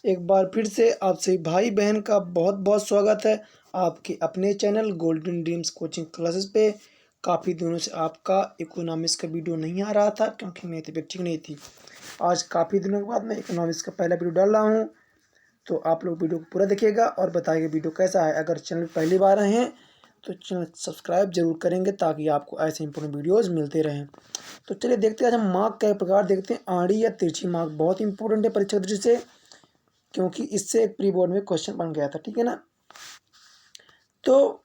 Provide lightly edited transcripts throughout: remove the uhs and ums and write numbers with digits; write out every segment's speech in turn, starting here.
एक बार फिर से आप सभी भाई बहन का बहुत बहुत स्वागत है आपके अपने channel golden dreams coaching classes पे। काफ़ी दिनों से आपका इकोनॉमिक्स का वीडियो नहीं आ रहा था क्योंकि मेरी तबीयत ठीक नहीं थी। आज काफ़ी दिनों के बाद मैं इकोनॉमिक्स का पहला वीडियो डाल रहा हूँ, तो आप लोग वीडियो को पूरा देखिएगा और बताइए वीडियो कैसा है। अगर चैनल पहली बार आए हैं तो चैनल सब्सक्राइब जरूर करेंगे ताकि आपको ऐसे इंपॉर्टेंट वीडियोज़ मिलते रहें। तो चलिए देखते हैं, आज हम मार्क का एक प्रकार देखते हैं, आड़ी या तिरछी मार्क। बहुत इंपॉर्टेंट है परीक्षा दृष्टि से, क्योंकि इससे एक प्री बोर्ड में क्वेश्चन बन गया था, ठीक है ना। तो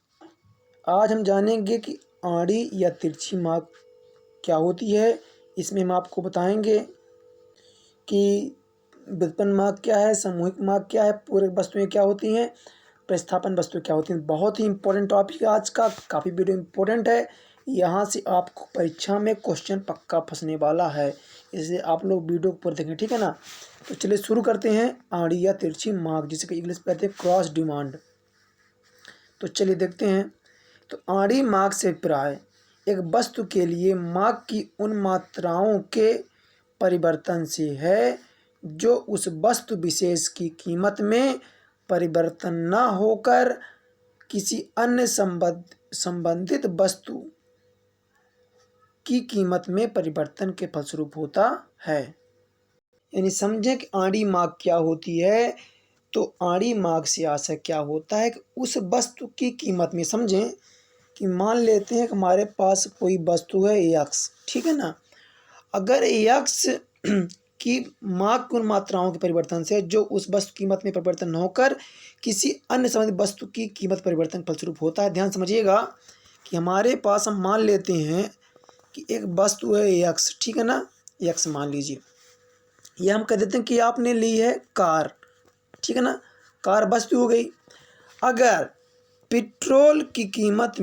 आज हम जानेंगे कि आड़ी या तिरछी मार्क क्या होती है। इसमें हम आपको बताएंगे कि व्युत्पन्न मार्क क्या है, सामूहिक मार्क क्या है, पूरक वस्तुएं क्या होती हैं, प्रतिस्थापन वस्तुएं क्या होती हैं। बहुत ही इंपॉर्टेंट टॉपिक है आज का, काफ़ी वीडियो इंपॉर्टेंट है। यहाँ से आपको परीक्षा में क्वेश्चन पक्का फंसने वाला है, इसलिए आप लोग वीडियो पर देखें, ठीक है ना। तो चलिए शुरू करते हैं। आड़ी या तिरछी मार्क, जिसे कि इंग्लिश में कहते हैं क्रॉस डिमांड। तो चलिए देखते हैं। तो आड़ी मार्क से अभिप्राय एक वस्तु के लिए मार्क की उन मात्राओं के परिवर्तन से है जो उस वस्तु विशेष की कीमत में परिवर्तन न होकर किसी अन्य संबंधित वस्तु की कीमत में परिवर्तन के फलस्वरूप होता है। यानी समझें कि आड़ी मार्क क्या होती है। तो आड़ी मार्क से आशय क्या होता है कि उस वस्तु की कीमत में, समझें कि मान लेते हैं कि हमारे पास कोई वस्तु है एक्स, ठीक है ना। अगर एक्स की मार्क उन मात्राओं के परिवर्तन से जो उस वस्तु कीमत में परिवर्तन न होकर किसी अन्य संबंधित वस्तु की कीमत परिवर्तन फलस्वरूप होता है। ध्यान समझिएगा कि हमारे पास, हम मान लेते हैं कि एक वस्तु है एक्स, ठीक है ना। एक्स मान लीजिए, यह हम कह देते हैं कि आपने ली है कार, ठीक है ना। कार वस्तु हो गई। अगर पेट्रोल की कीमत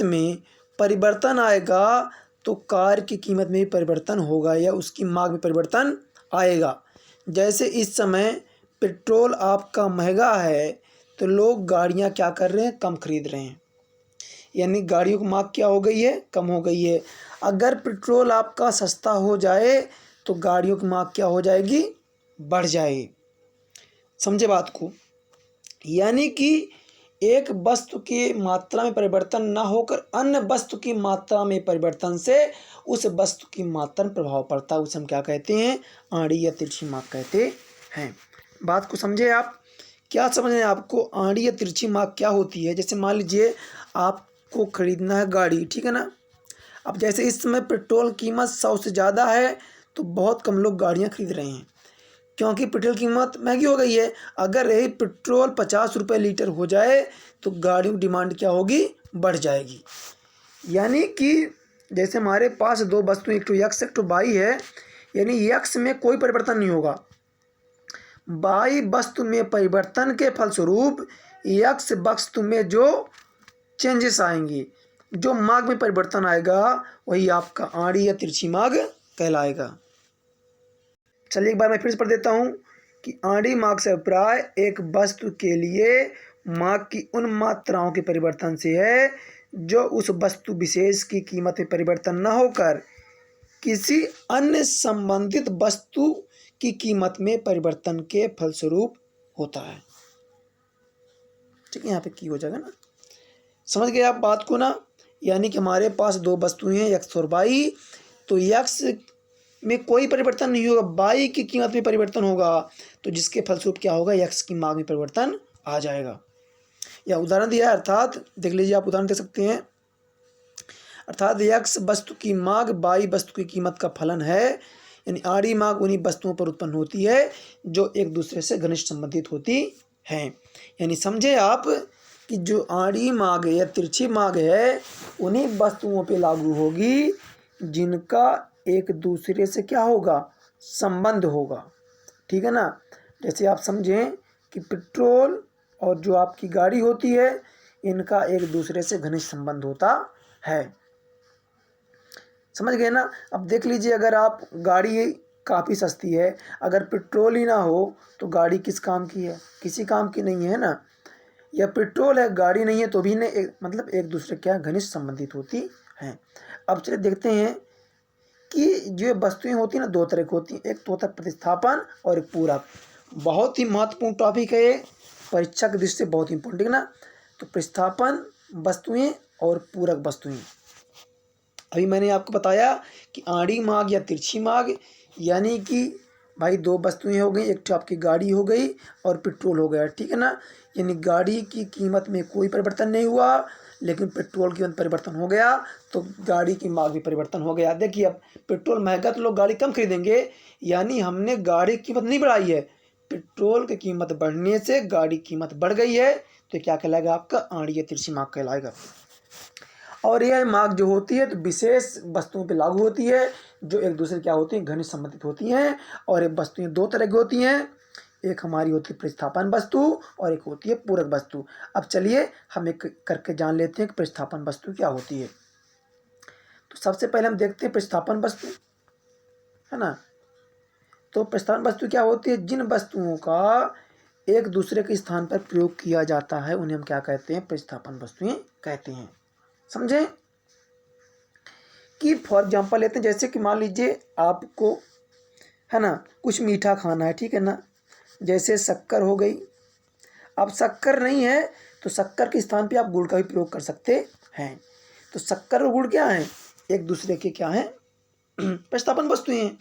में परिवर्तन आएगा तो कार की कीमत में भी परिवर्तन होगा या उसकी मांग में परिवर्तन आएगा। जैसे इस समय पेट्रोल आपका महंगा है तो लोग गाड़ियां क्या कर रहे हैं, कम खरीद रहे हैं, यानी गाड़ियों की मांग क्या हो गई है, कम हो गई है। अगर पेट्रोल आपका सस्ता हो जाए तो गाड़ियों की मांग क्या हो जाएगी, बढ़ जाएगी। समझे बात को। यानी कि एक वस्तु की मात्रा में परिवर्तन न होकर अन्य वस्तु की मात्रा में परिवर्तन से उस वस्तु की मात्रा में प्रभाव पड़ता है, उसे हम क्या कहते हैं, आड़ी या तिरछी मार्क कहते हैं। बात को समझे आप। क्या समझ रहे हैं आपको आड़ी या तिरछी मार्क क्या होती है। जैसे मान लीजिए आपको खरीदना है गाड़ी, ठीक है ना। अब जैसे इस समय पेट्रोल कीमत 100 से ज़्यादा है तो बहुत कम लोग गाड़ियाँ खरीद रहे हैं, क्योंकि पेट्रोल की कीमत महंगी हो गई है। अगर यही पेट्रोल 50 रुपये लीटर हो जाए तो गाड़ियों की डिमांड क्या होगी, बढ़ जाएगी। यानी कि जैसे हमारे पास दो वस्तु, एक तो एक्स एक तो वाई है, यानी एक्स में कोई परिवर्तन नहीं होगा, वाई वस्तु में परिवर्तन के फलस्वरूप एक्स वस्तु में जो चेंजेस आएंगे, जो मार्ग में परिवर्तन आएगा, वही आपका आड़ी या तिरछी मार्ग कहलाएगा। चलिए एक बार मैं फिर से पढ़ देता हूँ कि आड़ी मार्क से अभिप्राय एक वस्तु के लिए मार्क की उन मात्राओं के परिवर्तन से है जो उस वस्तु विशेष की कीमत में परिवर्तन न होकर किसी अन्य संबंधित वस्तु की कीमत में परिवर्तन के फलस्वरूप होता है। ठीक है, यहाँ पे की हो जाएगा ना। समझ गए आप बात को ना। यानी कि हमारे पास दो वस्तुएं हैं एक्स और वाई, तो एक्स में कोई परिवर्तन नहीं होगा, वाई की कीमत में परिवर्तन होगा, तो जिसके फलस्वरूप क्या होगा, एक्स की मांग में परिवर्तन आ जाएगा। या उदाहरण दिया है, अर्थात देख लीजिए, आप उदाहरण दे सकते हैं। अर्थात एक्स वस्तु की मांग वाई वस्तु की कीमत का फलन है। यानी आड़ी मांग उन्हीं वस्तुओं पर उत्पन्न होती है जो एक दूसरे से घनिष्ठ संबंधित होती हैं। यानी समझे आप कि जो आड़ी मांग या तिरछी मांग है उन्हीं वस्तुओं पे लागू होगी जिनका एक दूसरे से क्या होगा, संबंध होगा। ठीक है ना। जैसे आप समझें कि पेट्रोल और जो आपकी गाड़ी होती है इनका एक दूसरे से घनिष्ठ संबंध होता है। समझ गए ना। अब देख लीजिए, अगर आप गाड़ी काफ़ी सस्ती है, अगर पेट्रोल ही ना हो तो गाड़ी किस काम की है, किसी काम की नहीं है ना। या पेट्रोल है गाड़ी नहीं है तो भी मतलब एक दूसरे क्या घनिष्ठ संबंधित होती हैं। अब चलिए देखते हैं कि जो वस्तुएं होती हैं ना दो तरह की होती हैं, एक तो होता है प्रतिस्थापन और एक पूरक। बहुत ही महत्वपूर्ण टॉपिक है ये, परीक्षा की दृष्टि से बहुत इंपॉर्टेंट है ना। तो प्रतिस्थापन वस्तुएं और पूरक वस्तुएं। अभी मैंने आपको बताया कि आड़ी मार्ग या तिरछी मार्ग, यानी कि भाई दो वस्तुएं हो गई, एक तो आपकी गाड़ी हो गई और पेट्रोल हो गया, ठीक है ना। यानी गाड़ी की कीमत में कोई परिवर्तन नहीं हुआ, लेकिन पेट्रोल की कीमत परिवर्तन हो गया, तो गाड़ी की मांग भी परिवर्तन हो गया। देखिए अब पेट्रोल महंगा तो लोग गाड़ी कम खरीदेंगे, यानी हमने गाड़ी की कीमत नहीं बढ़ाई है, पेट्रोल की कीमत बढ़ने से गाड़ी की कीमत बढ़ गई है, तो क्या कहलाएगा आपका आड़ी या तिरछी मार्ग कहलाएगा। और यह मार्ग जो होती है तो विशेष वस्तुओं पर लागू होती है, जो एक दूसरे क्या होती हैं घनिष्ठ संबंधित होती हैं। और ये वस्तुएं दो तरह की होती हैं, एक हमारी होती है प्रतिस्थापन वस्तु और एक होती है पूरक वस्तु। अब चलिए हम एक करके जान लेते हैं कि प्रतिस्थापन वस्तु क्या होती है। तो सबसे पहले हम देखते हैं प्रतिस्थापन वस्तु, है ना। तो प्रतिस्थापन वस्तु क्या होती है, जिन वस्तुओं का एक दूसरे के स्थान पर प्रयोग किया जाता है उन्हें हम क्या कहते हैं, प्रतिस्थापन वस्तुएं कहते हैं। समझे कि फॉर एग्जाम्पल लेते हैं, जैसे कि मान लीजिए आपको, है ना, कुछ मीठा खाना है, ठीक है ना, जैसे शक्कर हो गई। अब शक्कर नहीं है तो शक्कर के स्थान पे आप गुड़ का भी प्रयोग कर सकते हैं। तो शक्कर और गुड़ क्या है, एक दूसरे के क्या है, प्रतिस्थापन वस्तुएं हैं।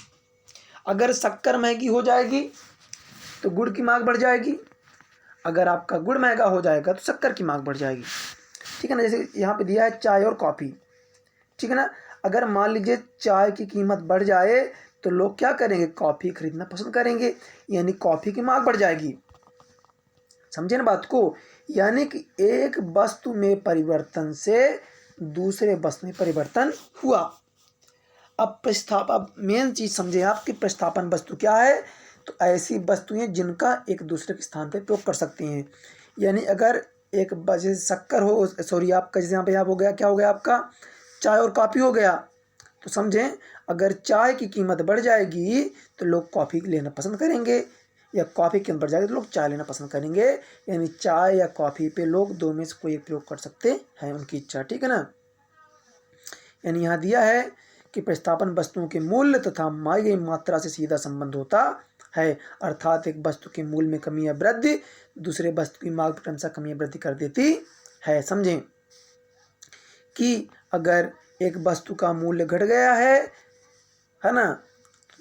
अगर शक्कर महंगी हो जाएगी तो गुड़ की मांग बढ़ जाएगी, अगर आपका गुड़ महंगा हो जाएगा तो शक्कर की मांग बढ़ जाएगी, ठीक है ना। जैसे यहाँ पे दिया है चाय और कॉफ़ी, ठीक है ना। अगर मान लीजिए चाय की कीमत बढ़ जाए तो लोग क्या करेंगे, कॉफ़ी खरीदना पसंद करेंगे, यानी कॉफ़ी की मांग बढ़ जाएगी। समझे ना बात को, यानी कि एक वस्तु में परिवर्तन से दूसरे वस्तु में परिवर्तन हुआ। अब मेन चीज समझे आप कि प्रतिस्थापन वस्तु क्या है। तो ऐसी वस्तुएं जिनका एक दूसरे के स्थान पर प्रयोग कर सकती हैं। यानी अगर एक जैसे शक्कर हो, सॉरी आपका जैसे यहाँ पे आप हो गया, क्या हो गया आपका, चाय और कॉफ़ी हो गया। तो समझें अगर चाय की कीमत बढ़ जाएगी तो लोग कॉफ़ी लेना पसंद करेंगे, या कॉफ़ी की कीमत बढ़ जाएगी तो लोग चाय लेना पसंद करेंगे। यानी चाय या कॉफ़ी पे लोग दो में से कोई एक प्रयोग कर सकते हैं, उनकी इच्छा, ठीक है ना। यानी यहाँ दिया है कि प्रतिस्थापन वस्तुओं के मूल्य तथा माई गई मात्रा से सीधा संबंध होता है, अर्थात एक वस्तु के मूल्य में कमी या वृद्धि दूसरे वस्तु की मांग क्रमशः कमी या वृद्धि कर देती है। समझें कि अगर एक वस्तु का मूल्य घट गया है ना,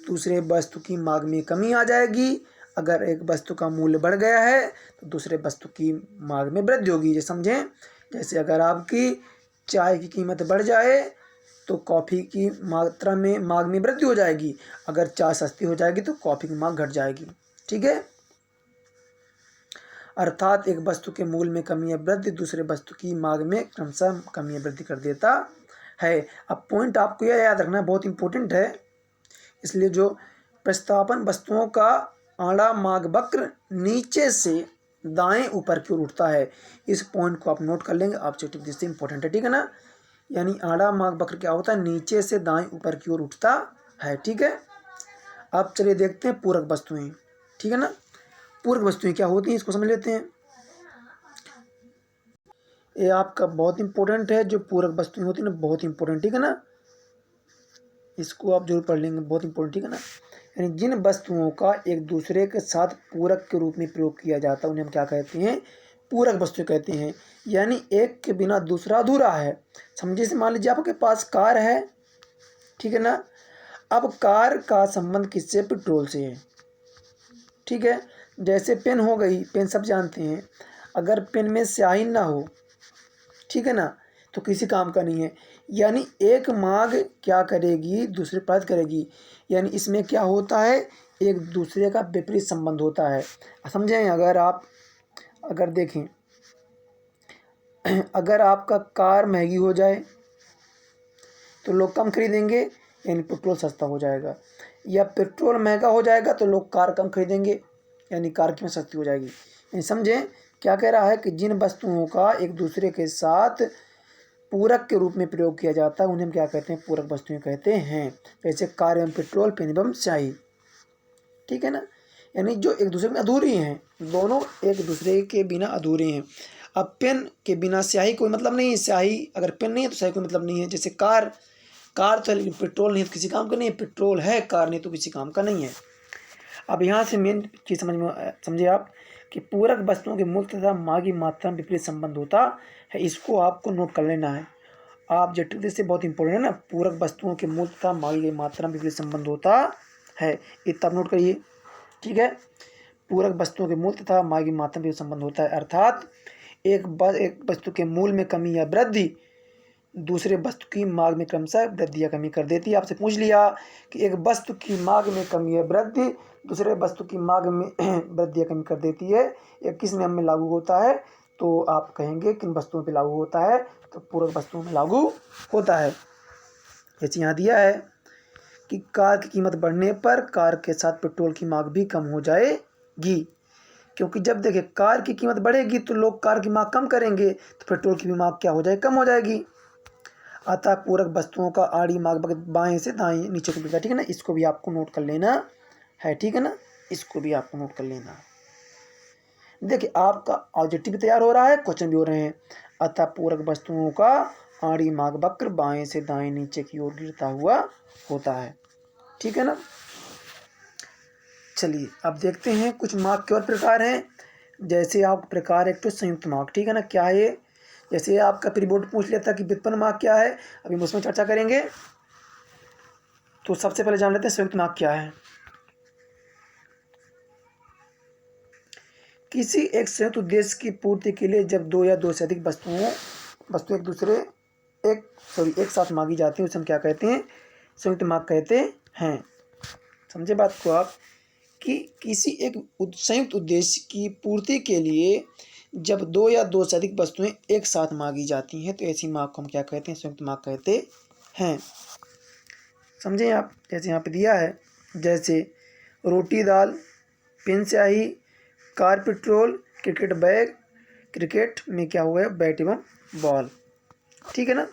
दूसरे वस्तु की मांग में कमी आ जाएगी। अगर एक वस्तु का मूल्य बढ़ गया है तो दूसरे वस्तु की मांग में वृद्धि होगी। ये समझें, जैसे अगर आपकी चाय की कीमत बढ़ जाए तो कॉफ़ी की मात्रा में मांग में वृद्धि हो जाएगी, अगर चाय सस्ती हो जाएगी तो कॉफ़ी की मांग घट जाएगी, ठीक है। अर्थात एक वस्तु के मूल्य में कमी या वृद्धि दूसरे वस्तु की मांग में क्रमशः कमी या वृद्धि कर देता है। अब पॉइंट आपको यह याद रखना बहुत इंपॉर्टेंट है, इसलिए जो प्रतिस्थापन वस्तुओं का आड़ा मार्ग वक्र नीचे से दाएं ऊपर की ओर उठता है, इस पॉइंट को आप नोट कर लेंगे, ऑब्जेक्टिव दृष्टि से इंपॉर्टेंट है, ठीक है ना। यानी आड़ा मार्ग वक्र क्या होता है, नीचे से दाएं ऊपर की ओर उठता है, ठीक है। अब चलिए देखते हैं पूरक वस्तुएं, ठीक है ना। पूरक वस्तुएं क्या होती हैं इसको समझ लेते हैं। ये आपका बहुत इंपॉर्टेंट है, जो पूरक वस्तुएं होती है ना, बहुत इंपॉर्टेंट, ठीक है ना। इसको आप जरूर पढ़ लेंगे, बहुत इंपॉर्टेंट, ठीक है ना। यानी जिन वस्तुओं का एक दूसरे के साथ पूरक के रूप में प्रयोग किया जाता है उन्हें हम क्या कहते हैं, पूरक वस्तु कहते हैं। यानी एक के बिना दूसरा अधूरा है। समझिए से मान लीजिए आपके पास कार है, ठीक है ना। अब कार का संबंध किससे, पेट्रोल से है, ठीक है। जैसे पेन हो गई, पेन सब जानते हैं, अगर पेन में स्याही ना हो, ठीक है ना, तो किसी काम का नहीं है। यानी एक मांग क्या करेगी, दूसरे प्राप्त करेगी। यानी इसमें क्या होता है, एक दूसरे का विपरीत संबंध होता है। समझें, अगर देखें, अगर आपका कार महंगी हो जाए तो लोग कम खरीदेंगे, यानी पेट्रोल सस्ता हो जाएगा, या पेट्रोल महंगा हो जाएगा तो लोग कार कम खरीदेंगे, यानी कार कीमत सस्ती हो जाएगी। यानी समझें क्या कह रहा है कि जिन वस्तुओं का एक दूसरे के साथ पूरक के रूप में प्रयोग किया जाता है उन्हें हम क्या कहते हैं, पूरक वस्तुएं कहते हैं। जैसे कार एवं पेट्रोल, पेन एवं स्याही, ठीक है ना। यानी जो एक दूसरे में अधूरी हैं, दोनों एक दूसरे के बिना अधूरे हैं। अब पेन के बिना स्याही कोई मतलब नहीं है, स्याही अगर पेन नहीं है तो स्याही कोई मतलब नहीं है। जैसे कार कार तो है लेकिन पेट्रोल नहीं तो किसी काम का नहीं है, पेट्रोल है कार नहीं तो किसी काम का नहीं है। अब यहाँ से मेन चीज़ समझिए आप कि पूरक वस्तुओं के मूल तथा मांग की मात्रा में विपरीत संबंध होता है, इसको आपको नोट कर लेना है। आप जटिल से बहुत इंपॉर्टेंट है ना, पूरक वस्तुओं के मूल तथा मांग की मात्रा में विपरीत संबंध होता है, इतना आप नोट करिए, ठीक है। पूरक वस्तुओं के मूल तथा मांग की मात्रा में विपरीत संबंध होता है, अर्थात एक वस्तु के मूल में कमी या वृद्धि दूसरे वस्तु की मांग में क्रमशः वृद्धि या कमी कर देती है। आपसे पूछ लिया कि एक वस्तु की मांग में कमी या वृद्धि दूसरे वस्तु की मांग में वृद्धि या कमी कर देती है, यह किस नियम में लागू होता है, तो आप कहेंगे किन वस्तुओं पे लागू होता है, तो पूरक वस्तुओं में लागू होता है। जैसे यहाँ दिया है कि कार की कीमत बढ़ने पर कार के साथ पेट्रोल की मांग भी कम हो जाएगी, क्योंकि जब देखिए कार की कीमत बढ़ेगी तो लोग कार की मांग कम करेंगे, तो पेट्रोल की भी मांग क्या हो जाएगी, कम हो जाएगी। अतः पूरक वस्तुओं का आड़ी मार्ग बाएं से दाएं नीचे को, ठीक है ना, इसको भी आपको नोट कर लेना है, ठीक है ना, इसको भी आपको नोट कर लेना है। देखिए आपका ऑब्जेक्टिव भी तैयार हो रहा है, क्वेश्चन भी हो रहे हैं। अतः पूरक वस्तुओं का आड़ी मार्ग वक्र बाएं से दाएं नीचे की ओर गिरता हुआ होता है, ठीक है ना। चलिए अब देखते हैं कुछ मार्ग के और प्रकार हैं। जैसे आप प्रकार एक तो संयुक्त मार्ग, ठीक है ना, क्या है ये, जैसे आपका प्री बोर्ड पूछ लिया था कि व्युत्पन्न मार्ग क्या है, अभी हम उसमें चर्चा करेंगे। तो सबसे पहले जान लेते हैं संयुक्त मार्ग क्या है। किसी एक संयुक्त उद्देश्य की पूर्ति के लिए जब दो या दो से अधिक वस्तु एक साथ मांगी जाती है, उसे हम क्या कहते हैं, संयुक्त मार्ग कहते हैं। समझे बात को आप, कि किसी एक संयुक्त उद्देश्य की पूर्ति के लिए जब दो या दो से अधिक वस्तुएं एक साथ मांगी जाती हैं तो ऐसी मांग को हम क्या कहते हैं, संयुक्त मांग कहते हैं। समझे आप, जैसे यहाँ पे दिया है, जैसे रोटी दाल, पेन स्याही, car petrol, cricket bag, cricket में क्या हुआ है, बैट एवं बॉल, ठीक है ना।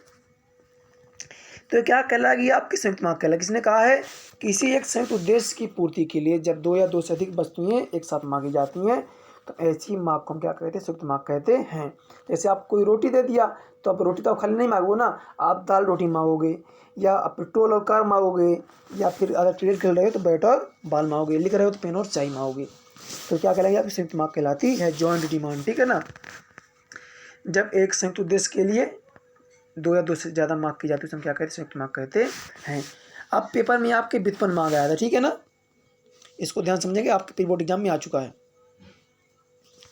तो क्या कहलाएगी आपकी संयुक्त मांग कहलाएगी। किसने कहा है, किसी एक संयुक्त उद्देश्य की पूर्ति के लिए जब दो या दो से अधिक वस्तुएं एक साथ मांगी जाती हैं तो ऐसी मांग को हम क्या कहते हैं, संयुक्त मांग कहते हैं। जैसे आप कोई रोटी दे दिया तो आप रोटी तो आप खाली नहीं मांगोगे ना, आप दाल रोटी मांगोगे, या आप पेट्रोल और कार मांगोगे, या फिर अगर क्रिकेट खेल रहे हो तो बैट और बॉल मांगोगे, लिख रहे हो तो पेन और स्याही मांगोगे। तो क्या कहलाएगी आपकी संयुक्त मांग कहलाती है जॉइंट डिमांड, ठीक है ना। जब एक संयुक्त उद्देश्य के लिए दो या दो से ज़्यादा मांग की जाती है तो हम क्या कहते हैं, संयुक्त मांग कहते हैं। अब पेपर में आपके व्युत्पन्न मांग आया था, ठीक है ना, इसको ध्यान समझेंगे, आपके प्री बोर्ड एग्जाम में आ चुका है,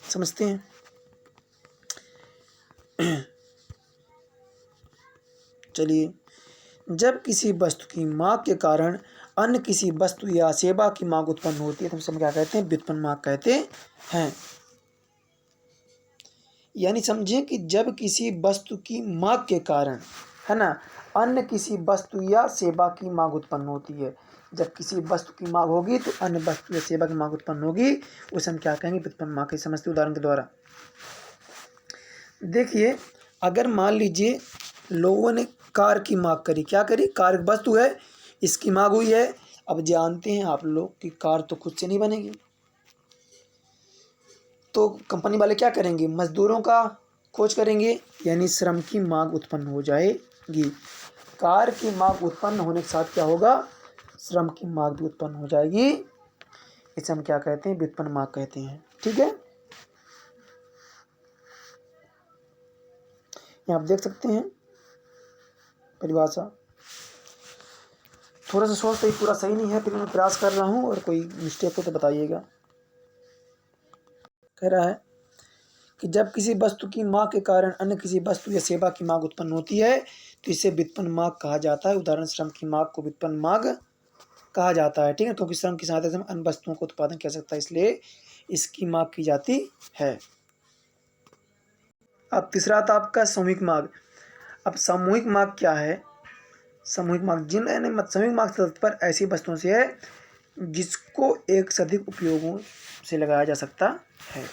समझते हैं। चलिए, जब किसी वस्तु की मांग के कारण अन्य किसी वस्तु या सेवा की मांग उत्पन्न होती है तो हम क्या कहते हैं, व्युत्पन्न मांग कहते हैं। यानी समझें कि जब किसी वस्तु की मांग के कारण, है ना, अन्य किसी वस्तु या सेवा की मांग उत्पन्न होती है, जब किसी वस्तु की मांग होगी तो अन्य वस्तु या सेवा की मांग उत्पन्न होगी, उसे हम क्या कहेंगे, व्युत्पन्न मांग। के समझते उदाहरण के द्वारा देखिए, अगर मान लीजिए लोगों ने कार की मांग करी, क्या करी, कार एक वस्तु है, इसकी मांग हुई है। अब जानते हैं आप लोग कि कार तो खुद से नहीं बनेगी, तो कंपनी वाले क्या करेंगे, मजदूरों का खोज करेंगे, यानी श्रम की मांग उत्पन्न हो जाएगी। कार की मांग उत्पन्न होने के साथ क्या होगा, श्रम की मांग भी उत्पन्न हो जाएगी, इसे हम क्या कहते हैं, व्युत्पन्न मांग कहते हैं, ठीक है। यहाँ आप देख सकते हैं परिभाषा, थोड़ा सा सोचते ही पूरा सही नहीं है, फिर मैं प्रयास कर रहा हूँ और कोई मिस्टेक हो तो बताइएगा। कह रहा है कि जब किसी वस्तु की मांग के कारण अन्य किसी वस्तु या सेवा की मांग उत्पन्न होती है तो इसे व्युत्पन्न मांग कहा जाता है। उदाहरण, श्रम की मांग को व्युत्पन्न मांग कहा जाता है, ठीक है, क्योंकि श्रम की सहायता से अन्य वस्तुओं को उत्पादन किया सकता है, इसलिए इसकी मांग की जाती है। अब तीसरा था आपका सामूहिक मांग। अब सामूहिक मांग क्या है, सामूहिक मांग सामूहिक मांग पर ऐसी वस्तुओं से है जिसको एक से अधिक उपयोगों से लगाया जा सकता है,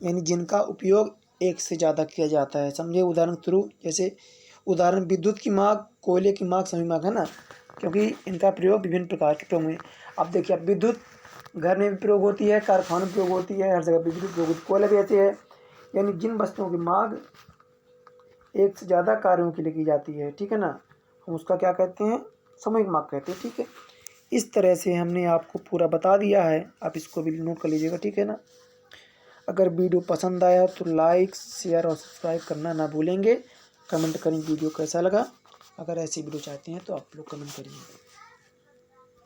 यानी जिनका उपयोग एक से ज़्यादा किया जाता है। समझे उदाहरण थ्रू, जैसे उदाहरण विद्युत की मांग, कोयले की मांग सामूहिक मांग है ना, क्योंकि इनका प्रयोग विभिन्न प्रकार के प्रयोग में। अब देखिए, अब विद्युत घर में भी प्रयोग होती है, कारखानों में प्रयोग होती है, हर जगह विद्युत प्रयोग होती है, कोयला भी ऐसे है, यानी जिन वस्तुओं की मांग एक से ज़्यादा कार्यों के लिए की जाती है, ठीक है ना, हम उसका क्या कहते हैं, सामूहिक मार्क कहते हैं। ठीक है, इस तरह से हमने आपको पूरा बता दिया है, आप इसको भी नोट कर लीजिएगा। ठीक है ना। अगर वीडियो पसंद आया तो लाइक शेयर और सब्सक्राइब करना ना भूलेंगे। कमेंट करें वीडियो कैसा लगा। अगर ऐसी वीडियो चाहते हैं तो आप लोग कमेंट करिए।